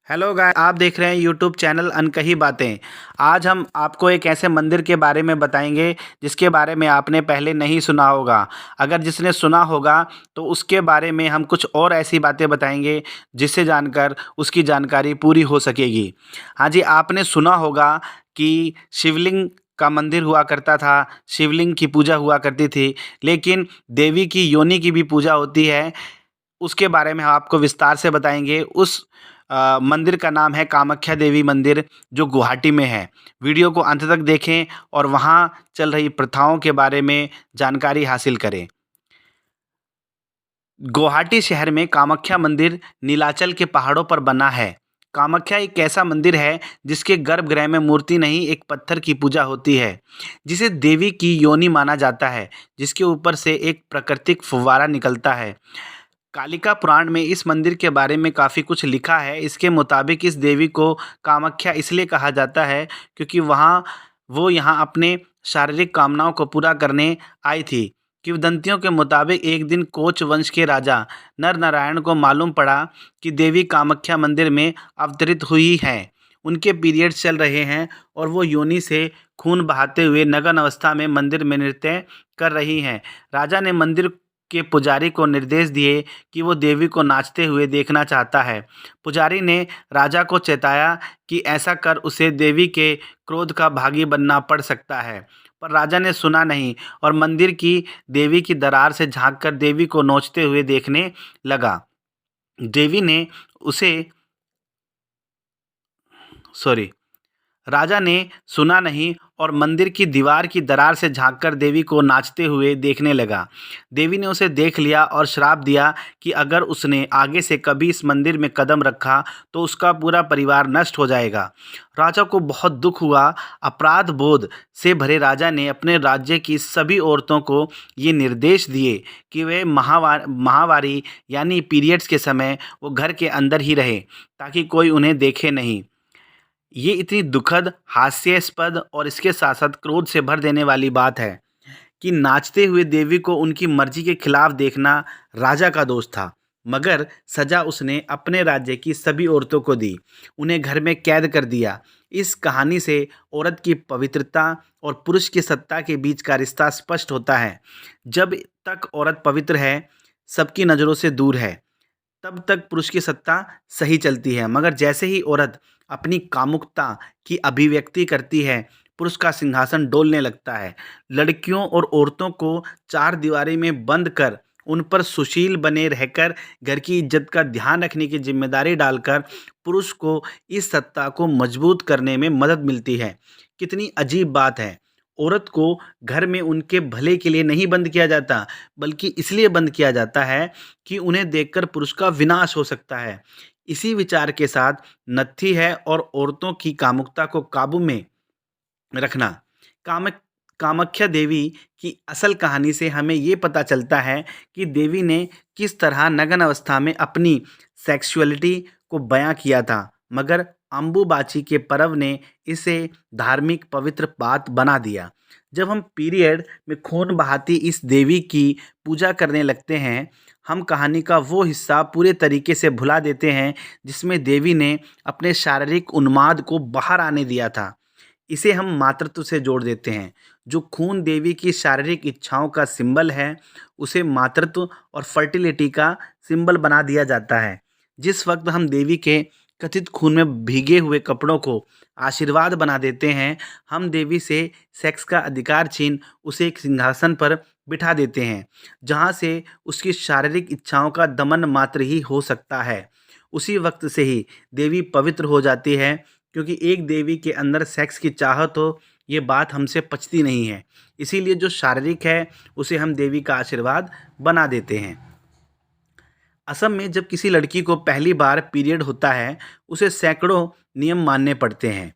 Hello guys, आप देख रहे हैं यूट्यूब चैनल अनकही बातें। आज हम आपको एक ऐसे मंदिर के बारे में बताएंगे जिसके बारे में आपने पहले नहीं सुना होगा। अगर जिसने सुना होगा तो उसके बारे में हम कुछ और ऐसी बातें बताएंगे जिससे जानकर उसकी जानकारी पूरी हो सकेगी। हाँ जी, आपने सुना होगा कि शिवलिंग का मंदिर हुआ करता था, शिवलिंग की पूजा हुआ करती थी, लेकिन देवी की योनि की भी पूजा होती है। उसके बारे में हम आपको विस्तार से बताएँगे। उस मंदिर का नाम है कामाख्या देवी मंदिर, जो गुवाहाटी में है। वीडियो को अंत तक देखें और वहाँ चल रही प्रथाओं के बारे में जानकारी हासिल करें। गुवाहाटी शहर में कामाख्या मंदिर नीलाचल के पहाड़ों पर बना है। कामाख्या एक ऐसा मंदिर है जिसके गर्भगृह में मूर्ति नहीं, एक पत्थर की पूजा होती है, जिसे देवी की योनि माना जाता है, जिसके ऊपर से एक प्राकृतिक फुव्वारा निकलता है। कालिका पुराण में इस मंदिर के बारे में काफ़ी कुछ लिखा है। इसके मुताबिक इस देवी को कामाख्या इसलिए कहा जाता है क्योंकि वो यहाँ अपने शारीरिक कामनाओं को पूरा करने आई थी। किंवदंतियों के मुताबिक एक दिन कोच वंश के राजा नर नारायण को मालूम पड़ा कि देवी कामाख्या मंदिर में अवतरित हुई हैं। उनके पीरियड्स चल रहे हैं और वो योनि से खून बहाते हुए नग्न अवस्था में मंदिर में नृत्य कर रही हैं। राजा ने मंदिर के पुजारी को निर्देश दिए कि वो देवी को नाचते हुए देखना चाहता है। पुजारी ने राजा को चेताया कि ऐसा कर उसे देवी के क्रोध का भागी बनना पड़ सकता है, पर राजा ने सुना नहीं और मंदिर की देवी की दरार से झांककर देवी को नोचते हुए देखने लगा। देवी ने उसे सॉरी राजा ने सुना नहीं और मंदिर की दीवार की दरार से झांककर देवी को नाचते हुए देखने लगा। देवी ने उसे देख लिया और श्राप दिया कि अगर उसने आगे से कभी इस मंदिर में कदम रखा तो उसका पूरा परिवार नष्ट हो जाएगा। राजा को बहुत दुख हुआ। अपराध बोध से भरे राजा ने अपने राज्य की सभी औरतों को ये निर्देश दिए कि वे माहवारी यानी पीरियड्स के समय वो घर के अंदर ही रहे, ताकि कोई उन्हें देखे नहीं। ये इतनी दुखद, हास्यास्पद और इसके साथ-साथ क्रोध से भर देने वाली बात है कि नाचते हुए देवी को उनकी मर्जी के खिलाफ देखना राजा का दोष था, मगर सज़ा उसने अपने राज्य की सभी औरतों को दी, उन्हें घर में कैद कर दिया। इस कहानी से औरत की पवित्रता और पुरुष की सत्ता के बीच का रिश्ता स्पष्ट होता है। जब तक औरत पवित्र है, सबकी नज़रों से दूर है, तब तक पुरुष की सत्ता सही चलती है, मगर जैसे ही औरत अपनी कामुकता की अभिव्यक्ति करती है, पुरुष का सिंहासन डोलने लगता है। लड़कियों और औरतों को चार दीवारी में बंद कर उन पर सुशील बने रहकर घर की इज्जत का ध्यान रखने की जिम्मेदारी डालकर पुरुष को इस सत्ता को मजबूत करने में मदद मिलती है। कितनी अजीब बात है। औरत को घर में उनके भले के लिए नहीं बंद किया जाता, बल्कि इसलिए बंद किया जाता है कि उन्हें देखकर पुरुष का विनाश हो सकता है। इसी विचार के साथ नत्थी है और औरतों की कामुकता को काबू में रखना। कामक कामाख्या देवी की असल कहानी से हमें ये पता चलता है कि देवी ने किस तरह नग्न अवस्था में अपनी सेक्सुअलिटी को बयां किया था, मगर अम्बुबाची के पर्व ने इसे धार्मिक पवित्र बात बना दिया। जब हम पीरियड में खून बहाती इस देवी की पूजा करने लगते हैं, हम कहानी का वो हिस्सा पूरे तरीके से भुला देते हैं जिसमें देवी ने अपने शारीरिक उन्माद को बाहर आने दिया था। इसे हम मातृत्व से जोड़ देते हैं। जो खून देवी की शारीरिक इच्छाओं का सिंबल है, उसे मातृत्व और फर्टिलिटी का सिंबल बना दिया जाता है। जिस वक्त हम देवी के कथित खून में भीगे हुए कपड़ों को आशीर्वाद बना देते हैं, हम देवी से सेक्स का अधिकार छीन उसे एक सिंहासन पर बिठा देते हैं, जहाँ से उसकी शारीरिक इच्छाओं का दमन मात्र ही हो सकता है। उसी वक्त से ही देवी पवित्र हो जाती है, क्योंकि एक देवी के अंदर सेक्स की चाहत हो, ये बात हमसे पचती नहीं है। इसीलिए जो शारीरिक है उसे हम देवी का आशीर्वाद बना देते हैं। असम में जब किसी लड़की को पहली बार पीरियड होता है, उसे सैकड़ों नियम मानने पड़ते हैं।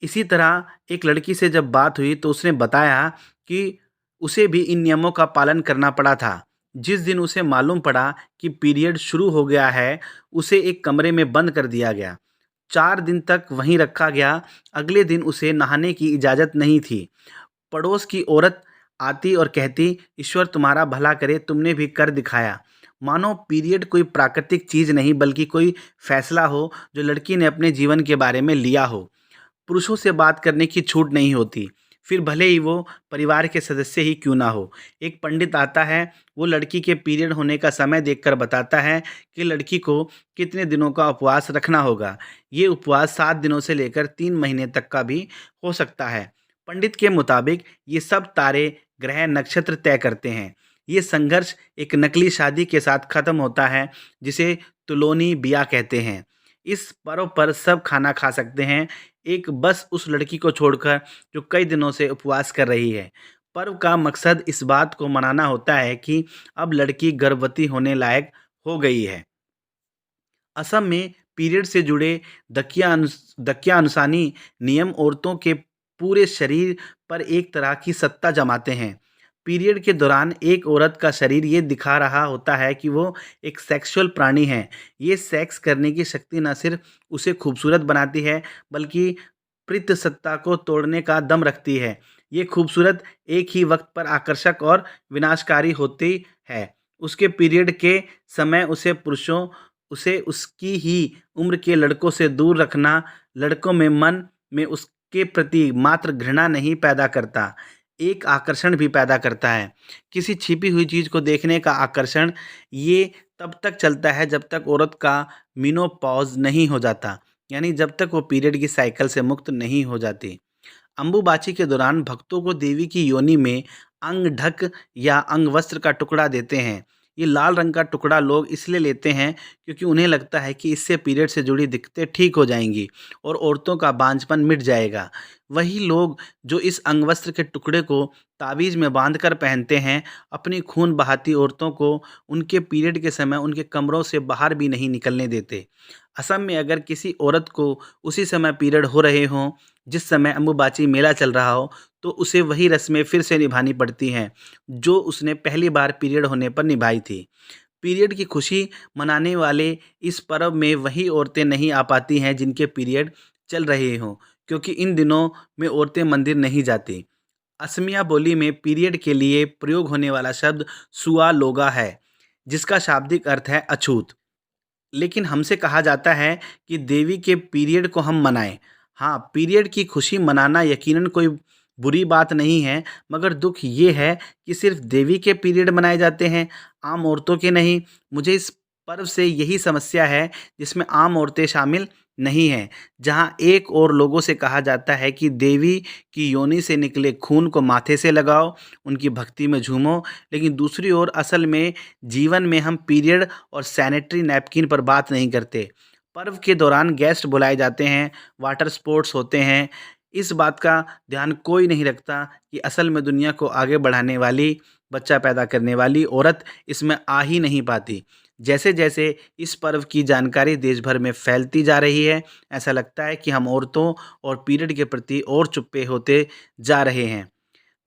इसी तरह एक लड़की से जब बात हुई तो उसने बताया कि उसे भी इन नियमों का पालन करना पड़ा था। जिस दिन उसे मालूम पड़ा कि पीरियड शुरू हो गया है, उसे एक कमरे में बंद कर दिया गया। 4 दिन तक वहीं रखा गया। अगले दिन उसे नहाने की इजाज़त नहीं थी। पड़ोस की औरत आती और कहती, ईश्वर तुम्हारा भला करे, तुमने भी कर दिखाया। मानो पीरियड कोई प्राकृतिक चीज़ नहीं बल्कि कोई फैसला हो जो लड़की ने अपने जीवन के बारे में लिया हो। पुरुषों से बात करने की छूट नहीं होती, फिर भले ही वो परिवार के सदस्य ही क्यों ना हो। एक पंडित आता है, वो लड़की के पीरियड होने का समय देखकर बताता है कि लड़की को कितने दिनों का उपवास रखना होगा। ये उपवास 7 दिनों से लेकर 3 महीने तक का भी हो सकता है। पंडित के मुताबिक ये सब तारे, ग्रह, नक्षत्र तय करते हैं। ये संघर्ष एक नकली शादी के साथ खत्म होता है जिसे तुलोनी बिया कहते हैं। इस पर्व पर सब खाना खा सकते हैं, एक बस उस लड़की को छोड़कर जो कई दिनों से उपवास कर रही है। पर्व का मकसद इस बात को मनाना होता है कि अब लड़की गर्भवती होने लायक हो गई है। असम में पीरियड से जुड़े दकियानुसानी नियम औरतों के पूरे शरीर पर एक तरह की सत्ता जमाते हैं। पीरियड के दौरान एक औरत का शरीर ये दिखा रहा होता है कि वो एक सेक्सुअल प्राणी है। ये सेक्स करने की शक्ति न सिर्फ उसे खूबसूरत बनाती है बल्कि सत्ता को तोड़ने का दम रखती है। ये खूबसूरत एक ही वक्त पर आकर्षक और विनाशकारी होती है। उसके पीरियड के समय उसे उसकी ही उम्र के लड़कों से दूर रखना लड़कों में मन में उसके प्रति मात्र घृणा नहीं पैदा करता, एक आकर्षण भी पैदा करता है। किसी छिपी हुई चीज़ को देखने का आकर्षण ये तब तक चलता है जब तक औरत का मेनोपॉज़ नहीं हो जाता, यानी जब तक वो पीरियड की साइकिल से मुक्त नहीं हो जाती। अम्बुबाची के दौरान भक्तों को देवी की योनि में अंग ढक या अंगवस्त्र का टुकड़ा देते हैं। ये लाल रंग का टुकड़ा लोग इसलिए लेते हैं क्योंकि उन्हें लगता है कि इससे पीरियड से जुड़ी दिक्कतें ठीक हो जाएंगी और औरतों का बांझपन मिट जाएगा। वही लोग जो इस अंगवस्त्र के टुकड़े को ताबीज़ में बांधकर पहनते हैं, अपनी खून बहाती औरतों को उनके पीरियड के समय उनके कमरों से बाहर भी नहीं निकलने देते। असम में अगर किसी औरत को उसी समय पीरियड हो रहे हों जिस समय अम्बुबाची मेला चल रहा हो, तो उसे वही रस्में फिर से निभानी पड़ती हैं जो उसने पहली बार पीरियड होने पर निभाई थी। पीरियड की खुशी मनाने वाले इस पर्व में वही औरतें नहीं आ पाती हैं जिनके पीरियड चल रहे हों, क्योंकि इन दिनों में औरतें मंदिर नहीं जाती। असमिया बोली में पीरियड के लिए प्रयोग होने वाला शब्द सुआ लोगा है, जिसका शाब्दिक अर्थ है अछूत। लेकिन हमसे कहा जाता है कि देवी के पीरियड को हम मनाएं। हाँ, पीरियड की खुशी मनाना यकीनन कोई बुरी बात नहीं है, मगर दुख ये है कि सिर्फ देवी के पीरियड मनाए जाते हैं, आम औरतों के नहीं। मुझे इस पर्व से यही समस्या है जिसमें आम औरतें शामिल नहीं हैं, जहाँ एक और लोगों से कहा जाता है कि देवी की योनि से निकले खून को माथे से लगाओ, उनकी भक्ति में झूमो, लेकिन दूसरी ओर असल में जीवन में हम पीरियड और सैनिटरी नैपकिन पर बात नहीं करते। पर्व के दौरान गेस्ट बुलाए जाते हैं, वाटर स्पोर्ट्स होते हैं, इस बात का ध्यान कोई नहीं रखता कि असल में दुनिया को आगे बढ़ाने वाली, बच्चा पैदा करने वाली औरत इसमें आ ही नहीं पाती। जैसे जैसे इस पर्व की जानकारी देश भर में फैलती जा रही है, ऐसा लगता है कि हम औरतों और पीरियड के प्रति और चुप्पे होते जा रहे हैं।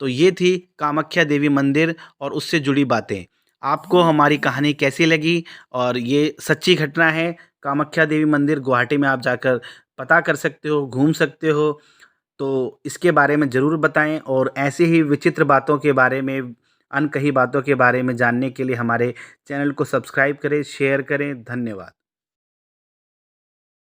तो ये थी कामाख्या देवी मंदिर और उससे जुड़ी बातें। आपको हमारी कहानी कैसी लगी? और ये सच्ची घटना है। कामाख्या देवी मंदिर गुवाहाटी में आप जाकर पता कर सकते हो, घूम सकते हो। तो इसके बारे में ज़रूर बताएं और ऐसे ही विचित्र बातों के बारे में, अनकही बातों के बारे में जानने के लिए हमारे चैनल को सब्सक्राइब करें, शेयर करें। धन्यवाद।